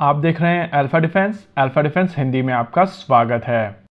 आप देख रहे हैं अल्फा डिफेंस हिंदी में आपका स्वागत है।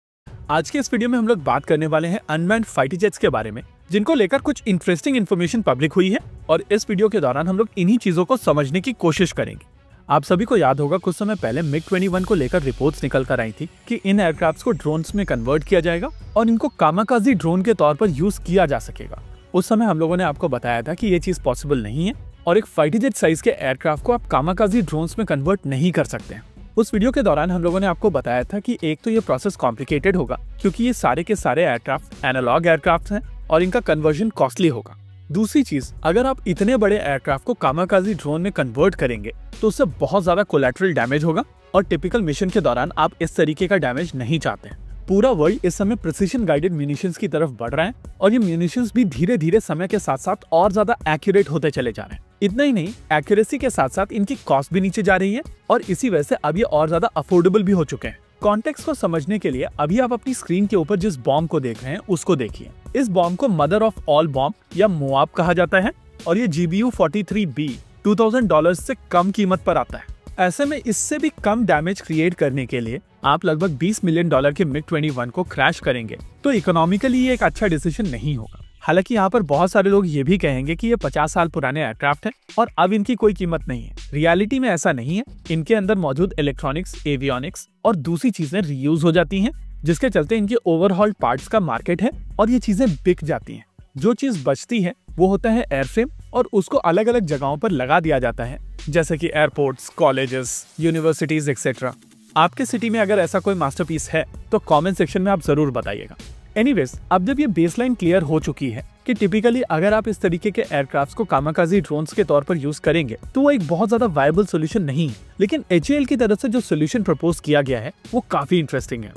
आज के इस वीडियो में हम लोग बात करने वाले हैं अनमैन्ड फाइटर जेट्स के बारे में, जिनको लेकर कुछ इंटरेस्टिंग इन्फॉर्मेशन पब्लिक हुई है और इस वीडियो के दौरान हम लोग इन्हीं चीजों को समझने की कोशिश करेंगे। आप सभी को याद होगा कुछ समय पहले MiG-21 को लेकर रिपोर्ट्स निकल कर आई थी कि इन एयरक्राफ्ट्स को ड्रोन्स में कन्वर्ट किया जाएगा और इनको कामाकाजी ड्रोन के तौर पर यूज किया जा सकेगा। उस समय हम लोगों ने आपको बताया था कि ये चीज पॉसिबल नहीं है और एक फाइटर जेट साइज के एयरक्राफ्ट को आप कामाकाजी ड्रोन्स में कन्वर्ट नहीं कर सकते हैं। उस वीडियो के दौरान हम लोगों ने आपको बताया था कि एक तो ये प्रोसेस कॉम्प्लिकेटेड होगा क्योंकि ये सारे के सारे एयरक्राफ्ट एनालॉग एयरक्राफ्ट हैं और इनका कन्वर्जन कॉस्टली होगा। दूसरी चीज, अगर आप इतने बड़े एयरक्राफ्ट को कामाकाजी ड्रोन में कन्वर्ट करेंगे तो उससे बहुत ज्यादा कोलैटरल डैमेज होगा और टिपिकल मिशन के दौरान आप इस तरीके का डैमेज नहीं चाहते हैं। पूरा वर्ल्ड इस समय प्रिसिशन गाइडेड म्यूनिशंस की तरफ बढ़ रहा है और ये म्यूनिशंस भी धीरे धीरे समय के साथ साथ और ज्यादा एक्यूरेट होते चले जा रहे हैं। इतना ही नहीं, एक्यूरेसी के साथ साथ इनकी कॉस्ट भी नीचे जा रही है और इसी वजह से अब ये और ज्यादा अफोर्डेबल भी हो चुके हैं। कॉन्टेक्स्ट को समझने के लिए अभी आप अपनी स्क्रीन के ऊपर जिस बॉम्ब को देख रहे हैं उसको देखिए। इस बॉम्ब को मदर ऑफ ऑल बॉम्ब या मोआब कहा जाता है और ये GBU 43B $2000 से कम कीमत पर आता है। ऐसे में इससे भी कम डैमेज क्रिएट करने के लिए आप लगभग $20 मिलियन के MiG-21 को क्रैश करेंगे तो इकोनॉमिकली ये एक अच्छा डिसीजन नहीं होगा। हालांकि यहाँ पर बहुत सारे लोग ये भी कहेंगे कि ये 50 साल पुराने एयरक्राफ्ट है और अब इनकी कोई कीमत नहीं है। रियलिटी में ऐसा नहीं है। इनके अंदर मौजूद इलेक्ट्रॉनिक्स, एवियोनिक्स और दूसरी चीजें रीयूज हो जाती हैं, जिसके चलते इनके ओवरहॉल पार्ट्स का मार्केट है और ये चीजें बिक जाती हैं। जो चीज बचती है वो होता है एयरफ्रेम और उसको अलग अलग जगहों पर लगा दिया जाता है, जैसे कि एयरपोर्ट्स, कॉलेजेस, यूनिवर्सिटीज एक्सेट्रा। आपके सिटी में अगर ऐसा कोई मास्टरपीस है तो कमेंट सेक्शन में आप जरूर बताइएगा। एनीवेज, अब जब ये बेसलाइन क्लियर हो चुकी है कि टिपिकली अगर आप इस तरीके के एयरक्राफ्ट्स को कामाकाजी ड्रोन्स के तौर पर यूज करेंगे तो वो एक बहुत ज्यादा वायबल सोल्यूशन नहीं है, लेकिन HAL की तरफ से जो सोल्यूशन प्रपोज किया गया है वो काफी इंटरेस्टिंग है।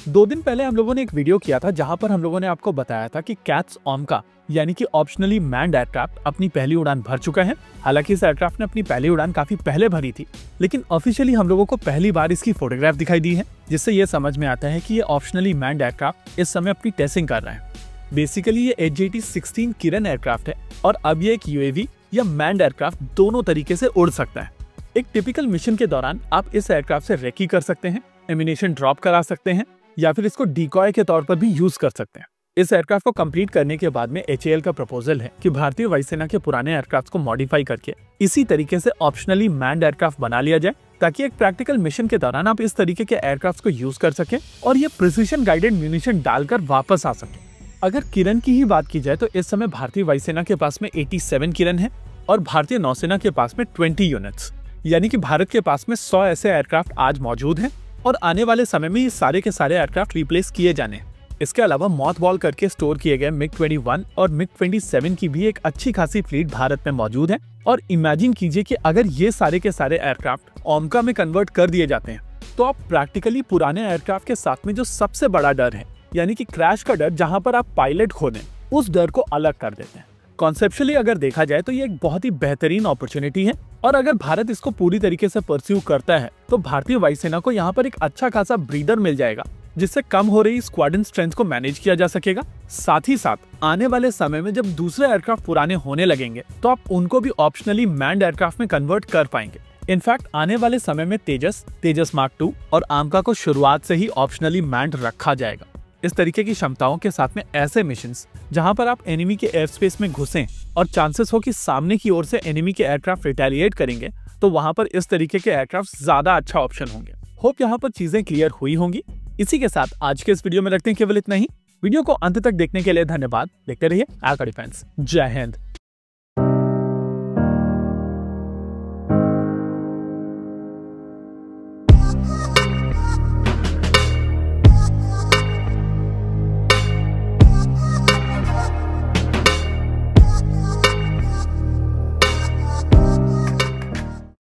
2 दिन पहले हम लोगों ने एक वीडियो किया था जहां पर हम लोगों ने आपको बताया था कि कैट्स ओमका यानी कि ऑप्शनली मैन्ड एयरक्राफ्ट अपनी पहली उड़ान भर चुका है। हालांकि इस एयरक्राफ्ट ने अपनी पहली उड़ान काफी पहले भरी थी, लेकिन ऑफिशियली हम लोगों को पहली बार इसकी फोटोग्राफ दिखाई दी है, जिससे ये समझ में आता है कि ये ऑप्शनली मैन्ड एयरक्राफ्ट इस समय अपनी टेस्टिंग कर रहा है। बेसिकली ये HJT-16 किरण एयरक्राफ्ट है और अब ये एक UAV या मैन्ड एयरक्राफ्ट दोनों तरीके से उड़ सकता है। एक टिपिकल मिशन के दौरान आप इस एयरक्राफ्ट से रेकी कर सकते हैं, एमिनेशन ड्रॉप करा सकते हैं या फिर इसको डिकॉय के तौर पर भी यूज कर सकते हैं। इस एयरक्राफ्ट को कंप्लीट करने के बाद में HAL का प्रपोजल है कि भारतीय वायुसेना के पुराने एयरक्राफ्ट को मॉडिफाई करके इसी तरीके से ऑप्शनली मैन्ड एयरक्राफ्ट बना लिया जाए, ताकि एक प्रैक्टिकल मिशन के दौरान आप इस तरीके के एयरक्राफ्ट को यूज कर सके और ये प्रिसिशन गाइडेड म्यूनिशन डालकर वापस आ सके। अगर किरण की ही बात की जाए तो इस समय भारतीय वायुसेना के पास में 87 किरण है और भारतीय नौसेना के पास में 20 यूनिट्स, यानी कि भारत के पास में 100 ऐसे एयरक्राफ्ट आज मौजूद हैं और आने वाले समय में ये सारे के सारे एयरक्राफ्ट रिप्लेस किए जाने हैं। इसके अलावा मॉथ बॉल करके स्टोर किए गए MiG-21 और MiG-27 की भी एक अच्छी खासी फ्लीट भारत में मौजूद है। और इमेजिन कीजिए कि अगर ये सारे के सारे एयरक्राफ्ट ओमका में कन्वर्ट कर दिए जाते हैं तो आप प्रैक्टिकली पुराने एयरक्राफ्ट के साथ में जो सबसे बड़ा डर है, यानी कि क्रैश का डर, जहां पर आप पायलट खो दें, उस डर को अलग कर देते हैं। कॉन्सेप्चुअली अगर देखा जाए तो ये एक बहुत ही बेहतरीन अपॉर्चुनिटी है और अगर भारत इसको पूरी तरीके से परस्यू करता है तो भारतीय वायुसेना को यहाँ पर एक अच्छा खासा ब्रीदर मिल जाएगा, जिससे कम हो रही स्क्वाड्रन स्ट्रेंथ को मैनेज किया जा सकेगा। साथ ही साथ आने वाले समय में जब दूसरे एयरक्राफ्ट पुराने होने लगेंगे तो आप उनको भी ऑप्शनली मैन्ड एयरक्राफ्ट में कन्वर्ट कर पाएंगे। इनफैक्ट आने वाले समय में तेजस मार्क 2 और आमका को शुरुआत से ही ऑप्शनली मैन्ड रखा जाएगा। इस तरीके की क्षमताओं के साथ में ऐसे मिशंस जहां पर आप एनिमी के एयर स्पेस में घुसें और चांसेस हो कि सामने की ओर से एनिमी के एयरक्राफ्ट रिटेलिएट करेंगे, तो वहां पर इस तरीके के एयरक्राफ्ट ज्यादा अच्छा ऑप्शन होंगे। होप यहाँ पर चीजें क्लियर हुई होंगी। इसी के साथ आज के इस वीडियो में रखते हैं केवल इतना ही। वीडियो को अंत तक देखने के लिए धन्यवाद। देखते रहिए अल्फा डिफेंस। जय हिंद।